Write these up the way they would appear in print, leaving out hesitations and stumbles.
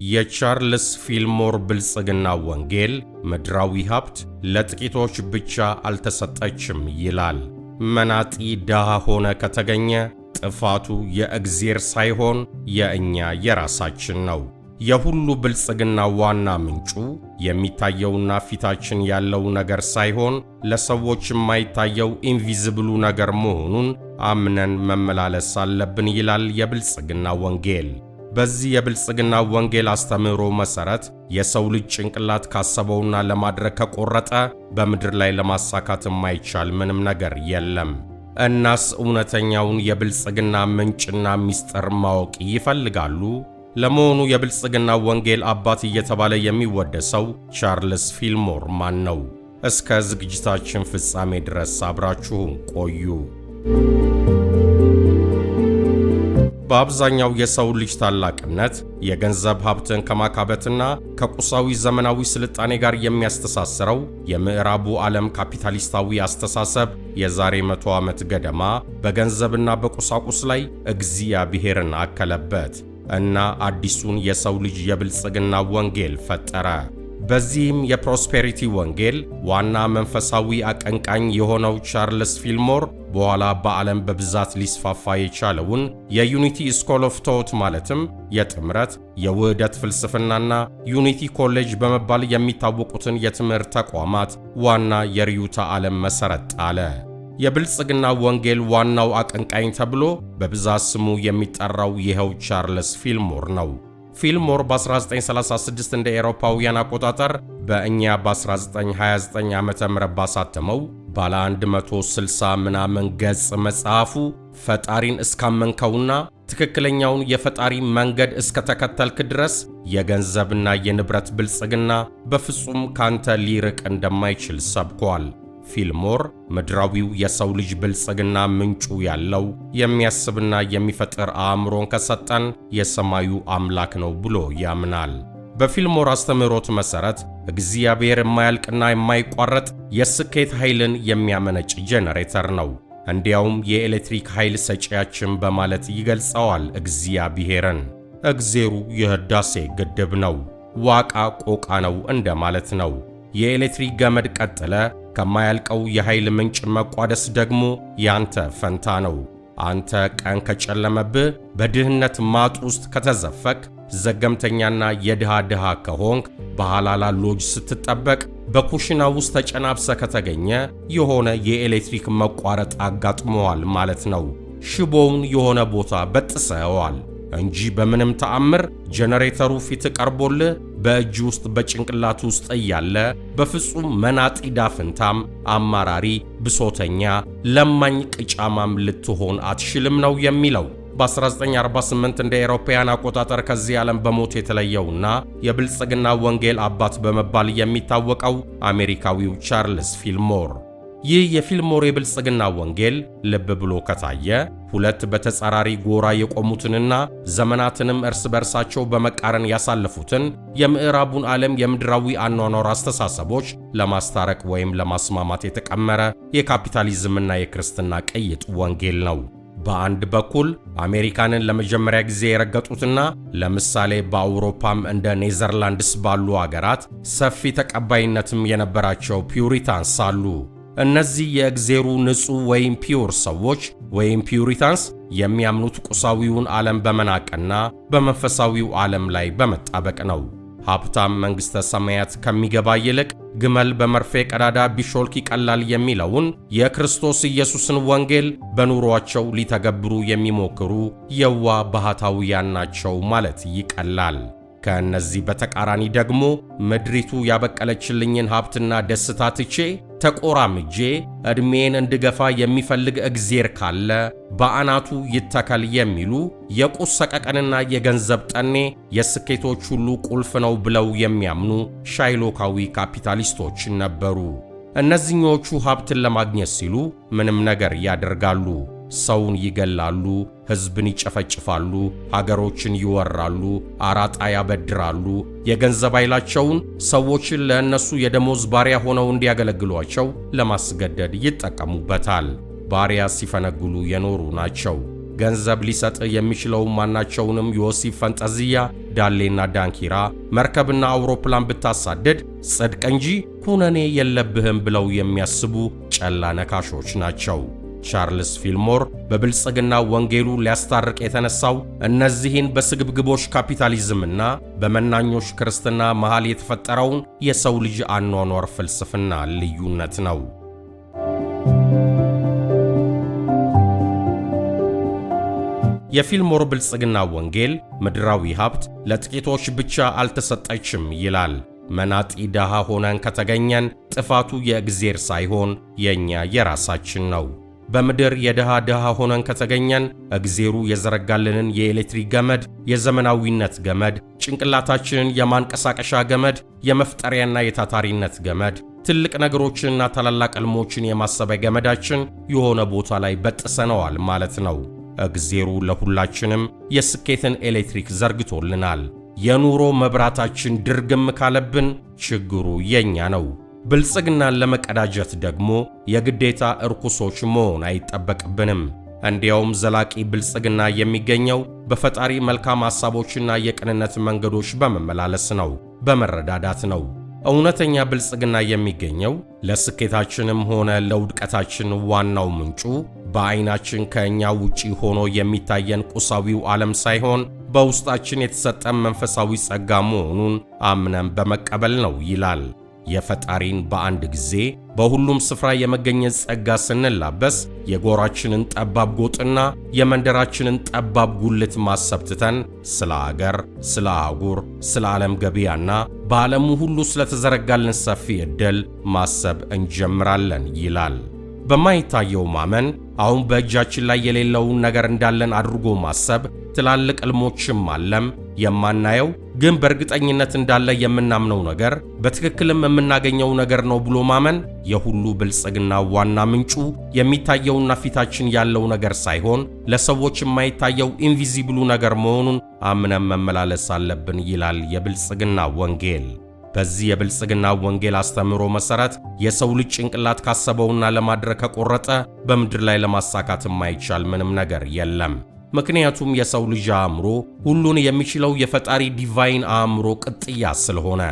የቻርልስ ፊልሞር ብልጽግና ወንጌል ምድራዊ ሀብት ለጥቂቶች ብቻ አልተሰጠችም ይላል። መናጢ ድሃ ሆነ ከተገኘ ጥፋቱ የእግዚአብሔር ሳይሆን የእኛ የራሳችን ነው። የሁሉ ብልጽግና ዋና ምንጩ የሚታየውና ፊታችን ያለው ነገር ሳይሆን ለሰዎች የማይታየው ኢንቪዚብሉ ነገር መሆኑን አምነን መመላለስ አለብን ይላል የብልጽግና ወንጌል። በዚህ የብልጽግና ወንጌል አስተምህሮ መሰረት የሰው ልጅ ጭንቅላት ካሰበውና ለማድረግ ከቆረጠ በምድር ላይ ለማሳካት የማይቻል ምንም ነገር የለም። እናስ እውነተኛውን የብልጽግና ምንጭና ሚስጥር ማወቅ ይፈልጋሉ? ለመሆኑ የብልጽግና ወንጌል አባት እየተባለ የሚወደሰው ቻርልስ ፊልሞር ማን ነው? እስከ ዝግጅታችን ፍጻሜ ድረስ አብራችሁን ቆዩ። በአብዛኛው የሰው ልጅ ታላቅነት የገንዘብ ሀብትን ከማካበትና ከቁሳዊ ዘመናዊ ስልጣኔ ጋር የሚያስተሳስረው የምዕራቡ ዓለም ካፒታሊስታዊ አስተሳሰብ የዛሬ 100 ዓመት ገደማ በገንዘብና በቁሳቁስ ላይ እግዚአብሔርን አከለበት እና አዲሱን የሰው ልጅ የብልጽግና ወንጌል ፈጠረ። በዚህም የፕሮስፔሪቲ ወንጌል ዋና መንፈሳዊ አቀንቃኝ የሆነው ቻርልስ ፊልሞር በኋላ በዓለም በብዛት ሊስፋፋ የቻለውን የዩኒቲ ስኮል ኦፍ ቶት ማለትም የጥምረት የውህደት ፍልስፍናና ዩኒቲ ኮሌጅ በመባል የሚታወቁትን የትምህርት ተቋማት ዋና የርዕዮተ ዓለም መሠረት ጣለ። የብልጽግና ወንጌል ዋናው አቀንቃኝ ተብሎ በብዛት ስሙ የሚጠራው ይኸው ቻርልስ ፊልሞር ነው። ፊልሞር በ1936 እንደ አውሮፓውያን አቆጣጠር በእኛ በ1929 ዓመተ ምህረት ባሳተመው ባለ 160 ምናምን ገጽ መጽሐፉ ፈጣሪን እስካመንከውና ትክክለኛውን የፈጣሪ መንገድ እስከተከተልክ ድረስ የገንዘብና የንብረት ብልጽግና በፍጹም ካንተ ሊርቅ እንደማይችል ሰብኳል። ፊልሞር ምድራዊው የሰው ልጅ ብልጽግና ምንጩ ያለው የሚያስብና የሚፈጥር አእምሮን ከሰጠን የሰማዩ አምላክ ነው ብሎ ያምናል። በፊልሞር አስተምህሮት መሠረት እግዚአብሔር የማያልቅና የማይቋረጥ የስኬት ኃይልን የሚያመነጭ ጄኔሬተር ነው። እንዲያውም የኤሌክትሪክ ኃይል ሰጪያችን በማለት ይገልጸዋል እግዚአብሔርን። እግዜሩ የህዳሴ ግድብ ነው፣ ዋቃ ቆቃ ነው እንደማለት ነው። የኤሌክትሪክ ገመድ ቀጥለ ከማያልቀው የኃይል ምንጭ መቋደስ ደግሞ ያንተ ፈንታ ነው። አንተ ቀን ከጨለመብህ፣ በድህነት ማጥ ውስጥ ከተዘፈክ፣ ዘገምተኛና የድሃ ከሆንክ፣ በሐላላ ሎጅ ስትጠበቅ፣ በኩሽና ውስጥ ተጨናብሰ ከተገኘ የሆነ የኤሌክትሪክ መቋረጥ አጋጥሞዋል ማለት ነው። ሽቦውን የሆነ ቦታ በጥሰዋል እንጂ በምንም ተአምር ጄኔሬተሩ ፊት ቀርቦልህ በእጅ ውስጥ በጭንቅላት ውስጥ እያለ በፍጹም መናጢ ዳፍንታም አማራሪ፣ ብሶተኛ፣ ለማኝ፣ ቅጫማም ልትሆን አትችልም ነው የሚለው። በ1948 እንደ አውሮፓውያን አቆጣጠር ከዚህ ዓለም በሞት የተለየውና የብልጽግና ወንጌል አባት በመባል የሚታወቀው አሜሪካዊው ቻርልስ ፊልሞር። ይህ የፊልሞር የብልጽግና ወንጌል ልብ ብሎ ከታየ ሁለት በተጻራሪ ጎራ የቆሙትንና ዘመናትንም እርስ በርሳቸው በመቃረን ያሳለፉትን የምዕራቡን ዓለም የምድራዊ አኗኗር አስተሳሰቦች ለማስታረቅ ወይም ለማስማማት የተቀመረ የካፒታሊዝምና የክርስትና ቅይጥ ወንጌል ነው። በአንድ በኩል አሜሪካንን ለመጀመሪያ ጊዜ የረገጡትና ለምሳሌ በአውሮፓም እንደ ኔዘርላንድስ ባሉ አገራት ሰፊ ተቀባይነትም የነበራቸው ፒውሪታንስ አሉ። እነዚህ የእግዜሩ ንጹሕ ወይም ፒውር ሰዎች ወይም ፒውሪታንስ የሚያምኑት ቁሳዊውን ዓለም በመናቅና በመንፈሳዊው ዓለም ላይ በመጣበቅ ነው። ሀብታም መንግሥተ ሰማያት ከሚገባ ይልቅ ግመል በመርፌ ቀዳዳ ቢሾልክ ይቀላል የሚለውን የክርስቶስ ኢየሱስን ወንጌል በኑሯቸው ሊተገብሩ የሚሞክሩ የዋ ባህታውያን ናቸው ማለት ይቀላል። ከእነዚህ በተቃራኒ ደግሞ ምድሪቱ ያበቀለችልኝን ሀብትና ደስታ ትቼ ተቆራምጄ ዕድሜን እንድገፋ የሚፈልግ እግዜር ካለ በአናቱ ይተከል የሚሉ የቁስ ሰቀቀንና የገንዘብ ጠኔ የስኬቶች ሁሉ ቁልፍ ነው ብለው የሚያምኑ ሻይሎካዊ ካፒታሊስቶች ነበሩ። እነዚህኞቹ ሀብትን ለማግኘት ሲሉ ምንም ነገር ያደርጋሉ። ሰውን ይገላሉ፣ ሕዝብን ይጨፈጭፋሉ፣ ሀገሮችን ይወራሉ፣ አራጣ ያበድራሉ። የገንዘብ ኃይላቸውን ሰዎችን ለእነሱ የደሞዝ ባሪያ ሆነው እንዲያገለግሏቸው ለማስገደድ ይጠቀሙበታል። ባሪያ ሲፈነግሉ የኖሩ ናቸው። ገንዘብ ሊሰጥ የሚችለው ማናቸውንም የወሲብ ፈንጠዝያ፣ ዳሌና ዳንኪራ፣ መርከብና አውሮፕላን ብታሳድድ ጽድቅ እንጂ ኩነኔ የለብህም ብለው የሚያስቡ ጨላ ነካሾች ናቸው። ቻርልስ ፊልሞር በብልጽግና ወንጌሉ ሊያስታርቅ የተነሳው እነዚህን በስግብግቦች ካፒታሊዝምና በመናኞች ክርስትና መሃል የተፈጠረውን የሰው ልጅ አኗኗር ፍልስፍና ልዩነት ነው። የፊልሞር ብልጽግና ወንጌል ምድራዊ ሀብት ለጥቂቶች ብቻ አልተሰጠችም ይላል። መናጢ ደሃ ሆነን ከተገኘን ጥፋቱ የእግዚአብሔር ሳይሆን የኛ የራሳችን ነው። በምድር የደሃ ሆነን ከተገኘን እግዚአብሔሩ የዘረጋልንን የኤሌክትሪክ ገመድ፣ የዘመናዊነት ገመድ፣ ጭንቅላታችንን የማንቀሳቀሻ ገመድ፣ የመፍጠሪያና የታታሪነት ገመድ፣ ትልቅ ነገሮችንና ታላላቅ ሕልሞችን የማሰቢያ ገመዳችን የሆነ ቦታ ላይ በጥሰነዋል ማለት ነው። እግዚአብሔሩ ለሁላችንም የስኬትን ኤሌክትሪክ ዘርግቶልናል። የኑሮ መብራታችን ድርግም ካለብን ችግሩ የኛ ነው። ብልጽግናን ለመቀዳጀት ደግሞ የግዴታ እርኩሶች መሆን አይጠበቅብንም። እንዲያውም ዘላቂ ብልጽግና የሚገኘው በፈጣሪ መልካም ሐሳቦችና የቅንነት መንገዶች በመመላለስ ነው፣ በመረዳዳት ነው። እውነተኛ ብልጽግና የሚገኘው ለስኬታችንም ሆነ ለውድቀታችን ዋናው ምንጩ በዓይናችን ከእኛ ውጪ ሆኖ የሚታየን ቁሳዊው ዓለም ሳይሆን በውስጣችን የተሰጠን መንፈሳዊ ጸጋ መሆኑን አምነን በመቀበል ነው ይላል። የፈጣሪን በአንድ ጊዜ በሁሉም ስፍራ የመገኘት ጸጋ ስንላበስ የጎራችንን ጠባብ ጎጥና የመንደራችንን ጠባብ ጉልት ማሰብ ትተን ስለ አገር፣ ስለ አህጉር፣ ስለ ዓለም ገበያና በዓለሙ ሁሉ ስለተዘረጋልን ሰፊ ዕድል ማሰብ እንጀምራለን ይላል። በማይታየው ማመን አሁን በእጃችን ላይ የሌለውን ነገር እንዳለን አድርጎ ማሰብ፣ ትላልቅ ሕልሞችም ማለም፣ የማናየው ግን በእርግጠኝነት እንዳለ የምናምነው ነገር በትክክልም የምናገኘው ነገር ነው ብሎ ማመን የሁሉ ብልጽግና ዋና ምንጩ የሚታየውና ፊታችን ያለው ነገር ሳይሆን ለሰዎች የማይታየው ኢንቪዚብሉ ነገር መሆኑን አምነን መመላለስ አለብን ይላል የብልጽግና ወንጌል። በዚህ የብልጽግና ወንጌል አስተምህሮ መሰረት የሰው ልጅ ጭንቅላት ካሰበውና ለማድረግ ከቆረጠ በምድር ላይ ለማሳካት የማይቻል ምንም ነገር የለም። ምክንያቱም የሰው ልጅ አእምሮ ሁሉን የሚችለው የፈጣሪ ዲቫይን አእምሮ ቅጥያ ስለሆነ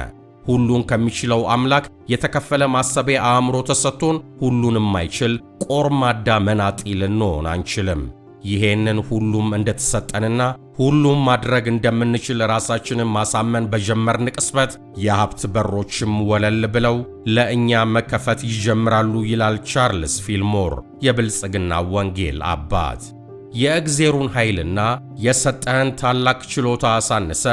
ሁሉን ከሚችለው አምላክ የተከፈለ ማሰቢያ አእምሮ ተሰጥቶን ሁሉን የማይችል ቆርማዳ መናጢ ልንሆን አንችልም። ይሄንን ሁሉም እንደተሰጠንና ሁሉም ማድረግ እንደምንችል ራሳችንን ማሳመን በጀመርን ቅጽበት የሀብት በሮችም ወለል ብለው ለእኛ መከፈት ይጀምራሉ ይላል ቻርልስ ፊልሞር የብልጽግና ወንጌል አባት። የእግዚአብሔሩን ኃይልና የሰጠህን ታላቅ ችሎታ አሳንሰ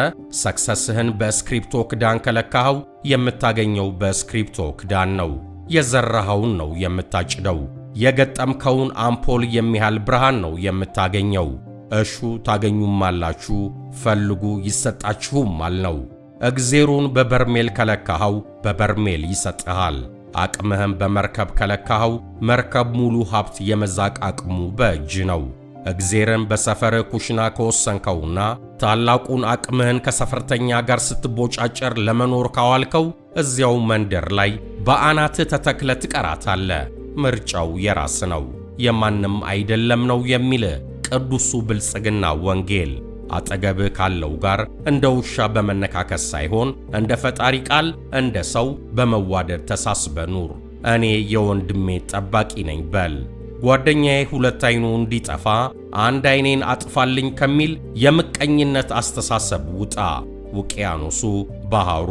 ሰክሰስህን በስክሪፕቶ ክዳን ከለካኸው የምታገኘው በስክሪፕቶ ክዳን ነው። የዘራኸውን ነው የምታጭደው። የገጠምከውን አምፖል የሚያህል ብርሃን ነው የምታገኘው። እሹ ታገኙማላችሁ፣ ፈልጉ ይሰጣችሁማል ነው። እግዚአብሔሩን በበርሜል ከለካኸው በበርሜል ይሰጥሃል። አቅምህን በመርከብ ከለካኸው መርከብ ሙሉ ሀብት የመዛቅ አቅሙ በእጅ ነው። እግዚአብሔርን በሰፈር ኩሽና ከወሰንከውና ታላቁን አቅምህን ከሰፈርተኛ ጋር ስትቦጫጨር ለመኖር ካዋልከው እዚያው መንደር ላይ በአናትህ ተተክለ ትቀራታለህ። ምርጫው የራስ ነው፣ የማንም አይደለም ነው የሚል ቅዱሱ ብልጽግና ወንጌል። አጠገብህ ካለው ጋር እንደ ውሻ በመነካከስ ሳይሆን እንደ ፈጣሪ ቃል እንደ ሰው በመዋደድ ተሳስበ ኑር። እኔ የወንድሜ ጠባቂ ነኝ በል። ጓደኛዬ ሁለት ዓይኑ እንዲጠፋ አንድ ዓይኔን አጥፋልኝ ከሚል የምቀኝነት አስተሳሰብ ውጣ። ውቅያኖሱ፣ ባህሩ፣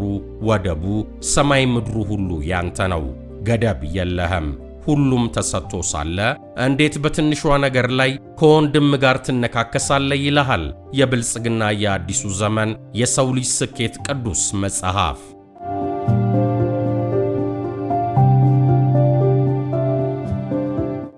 ወደቡ፣ ሰማይ ምድሩ ሁሉ ያንተ ነው። ገደብ የለህም። ሁሉም ተሰጥቶ ሳለ እንዴት በትንሿ ነገር ላይ ከወንድም ጋር ትነካከሳለህ ይልሃል የብልጽግና የአዲሱ ዘመን የሰው ልጅ ስኬት ቅዱስ መጽሐፍ።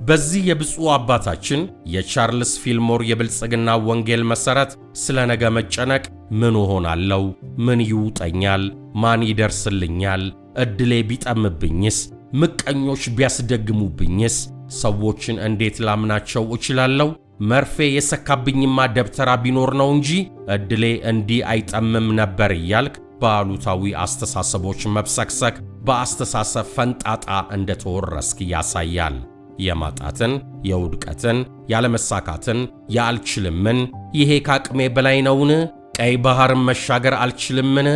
በዚህ የብፁዕ አባታችን የቻርልስ ፊልሞር የብልጽግና ወንጌል መሠረት ስለ ነገ መጨነቅ፣ ምን እሆናለሁ፣ ምን ይውጠኛል፣ ማን ይደርስልኛል፣ ዕድሌ ቢጠምብኝስ፣ ምቀኞች ቢያስደግሙብኝስ፣ ሰዎችን እንዴት ላምናቸው እችላለሁ፣ መርፌ የሰካብኝማ ደብተራ ቢኖር ነው እንጂ ዕድሌ እንዲህ አይጠምም ነበር እያልክ በአሉታዊ አስተሳሰቦች መብሰክሰክ በአስተሳሰብ ፈንጣጣ እንደተወረስክ ያሳያል። የማጣትን፣ የውድቀትን፣ ያለመሳካትን፣ የአልችልምን፣ ይሄ ካቅሜ በላይ ነውን፣ ቀይ ባህርን መሻገር አልችልምን፣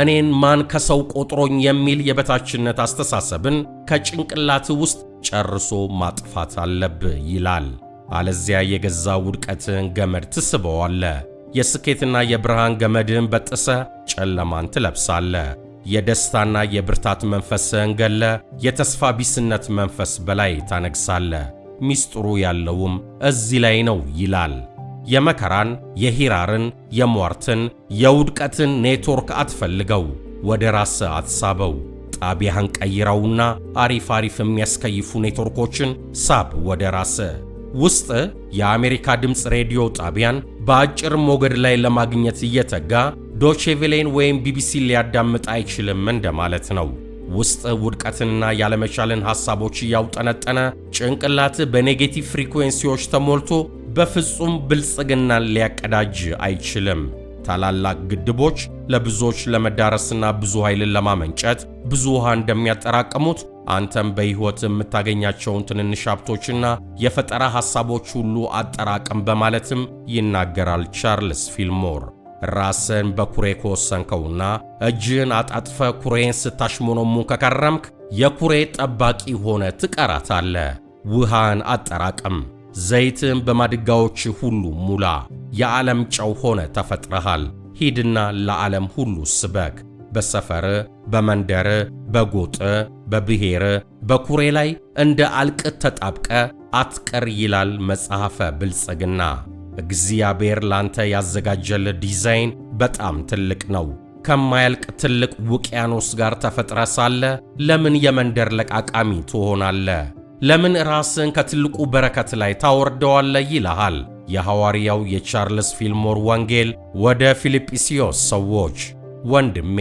እኔን ማን ከሰው ቆጥሮኝ የሚል የበታችነት አስተሳሰብን ከጭንቅላት ውስጥ ጨርሶ ማጥፋት አለብህ ይላል። አለዚያ የገዛ ውድቀትን ገመድ ትስበዋለህ። የስኬትና የብርሃን ገመድን በጥሰ ጨለማን ትለብሳለህ። የደስታና የብርታት መንፈስን ገለ የተስፋ ቢስነት መንፈስ በላይ ታነግሳለህ። ሚስጥሩ ያለውም እዚህ ላይ ነው ይላል። የመከራን፣ የሂራርን፣ የሟርትን፣ የውድቀትን ኔትወርክ አትፈልገው፣ ወደ ራስህ አትሳበው። ጣቢያህን ቀይረውና አሪፍ የሚያስከይፉ ኔትወርኮችን ሳብ ወደ ራስህ። ውስጥ የአሜሪካ ድምፅ ሬዲዮ ጣቢያን በአጭር ሞገድ ላይ ለማግኘት እየተጋ ዶቼ ቬሌን ወይም ቢቢሲ ሊያዳምጥ አይችልም እንደማለት ነው። ውስጥ ውድቀትንና ያለመቻልን ሐሳቦች እያውጠነጠነ ጭንቅላት በኔጌቲቭ ፍሪኩዌንሲዎች ተሞልቶ በፍጹም ብልጽግናን ሊያቀዳጅ አይችልም። ታላላቅ ግድቦች ለብዙዎች ለመዳረስና ብዙ ኃይልን ለማመንጨት ብዙ ውሃ እንደሚያጠራቅሙት አንተም በሕይወት የምታገኛቸውን ትንንሽ ሀብቶችና የፈጠራ ሐሳቦች ሁሉ አጠራቅም በማለትም ይናገራል ቻርልስ ፊልሞር። ራስን በኩሬ ከወሰንከውና እጅህን አጣጥፈ ኩሬን ስታሽሞኖሙ ከከረምክ የኩሬ ጠባቂ ሆነ ትቀራታለህ። ውሃን አጠራቅም፣ ዘይትን በማድጋዎች ሁሉ ሙላ። የዓለም ጨው ሆነ ተፈጥረሃል። ሂድና ለዓለም ሁሉ ስበክ። በሰፈር፣ በመንደር፣ በጎጥ፣ በብሔር፣ በኩሬ ላይ እንደ አልቅት ተጣብቀ አትቀር ይላል መጽሐፈ ብልጽግና። እግዚአብሔር ላንተ ያዘጋጀልህ ዲዛይን በጣም ትልቅ ነው። ከማያልቅ ትልቅ ውቅያኖስ ጋር ተፈጥረ ሳለ ለምን የመንደር ለቃቃሚ ትሆናለህ? ለምን ራስን ከትልቁ በረከት ላይ ታወርደዋለህ? ይልሃል የሐዋርያው የቻርልስ ፊልሞር ወንጌል ወደ ፊልጵስዩስ ሰዎች። ወንድሜ፣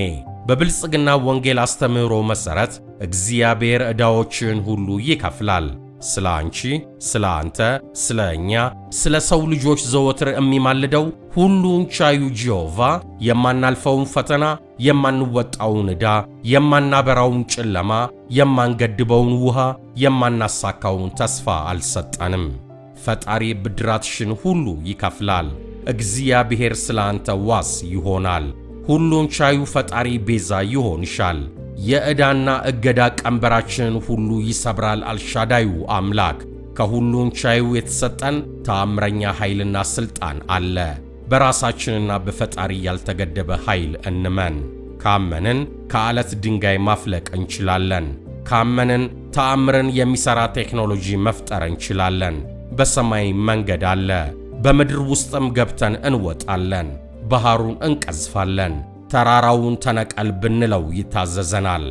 በብልጽግና ወንጌል አስተምህሮ መሠረት እግዚአብሔር ዕዳዎችን ሁሉ ይከፍላል። ስለ አንቺ፣ ስለ አንተ፣ ስለ እኛ፣ ስለ ሰው ልጆች ዘወትር የሚማልደው ሁሉን ቻዩ ጂሆቫ የማናልፈውን ፈተና፣ የማንወጣውን ዕዳ፣ የማናበራውን ጨለማ፣ የማንገድበውን ውሃ፣ የማናሳካውን ተስፋ አልሰጠንም። ፈጣሪ ብድራትሽን ሁሉ ይከፍላል። እግዚአብሔር ስለ አንተ ዋስ ይሆናል። ሁሉን ቻዩ ፈጣሪ ቤዛ ይሆንሻል። የዕዳና እገዳ ቀንበራችን ሁሉ ይሰብራል። አልሻዳዩ አምላክ ከሁሉን ቻዩ የተሰጠን ተአምረኛ ኃይልና ሥልጣን አለ። በራሳችንና በፈጣሪ ያልተገደበ ኃይል እንመን። ካመንን ከዓለት ድንጋይ ማፍለቅ እንችላለን። ካመንን ተአምርን የሚሠራ ቴክኖሎጂ መፍጠር እንችላለን። በሰማይ መንገድ አለ። በምድር ውስጥም ገብተን እንወጣለን። ባሕሩን እንቀዝፋለን። ተራራውን ተነቀል ብንለው ይታዘዘናል።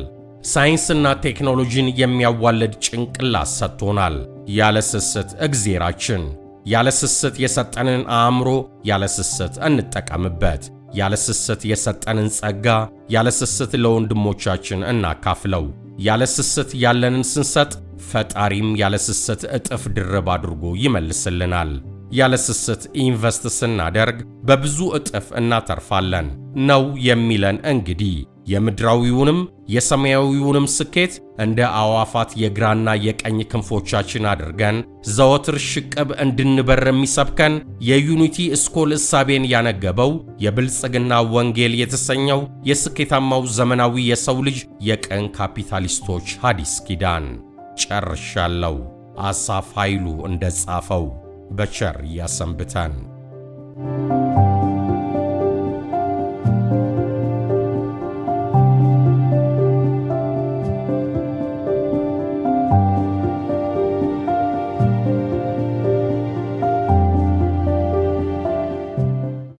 ሳይንስና ቴክኖሎጂን የሚያዋልድ ጭንቅላት ሰጥቶናል። ያለ ስስት እግዜራችን ያለ ስስት የሰጠንን አእምሮ ያለ ስስት እንጠቀምበት። ያለ ስስት የሰጠንን ጸጋ ያለ ስስት ለወንድሞቻችን እናካፍለው። ያለ ስስት ያለንን ስንሰጥ ፈጣሪም ያለ ስስት እጥፍ ድርብ አድርጎ ይመልስልናል። ያለ ስስት ኢንቨስት ስናደርግ በብዙ እጥፍ እናተርፋለን ነው የሚለን። እንግዲህ የምድራዊውንም የሰማያዊውንም ስኬት እንደ አዕዋፋት የግራና የቀኝ ክንፎቻችን አድርገን ዘወትር ሽቅብ እንድንበር የሚሰብከን የዩኒቲ ስኮል እሳቤን ያነገበው የብልጽግና ወንጌል የተሰኘው የስኬታማው ዘመናዊ የሰው ልጅ የቀን ካፒታሊስቶች ሐዲስ ኪዳን። ጨርሻለሁ። አሳፍ ኃይሉ እንደጻፈው። በቸር ያሰንብተን።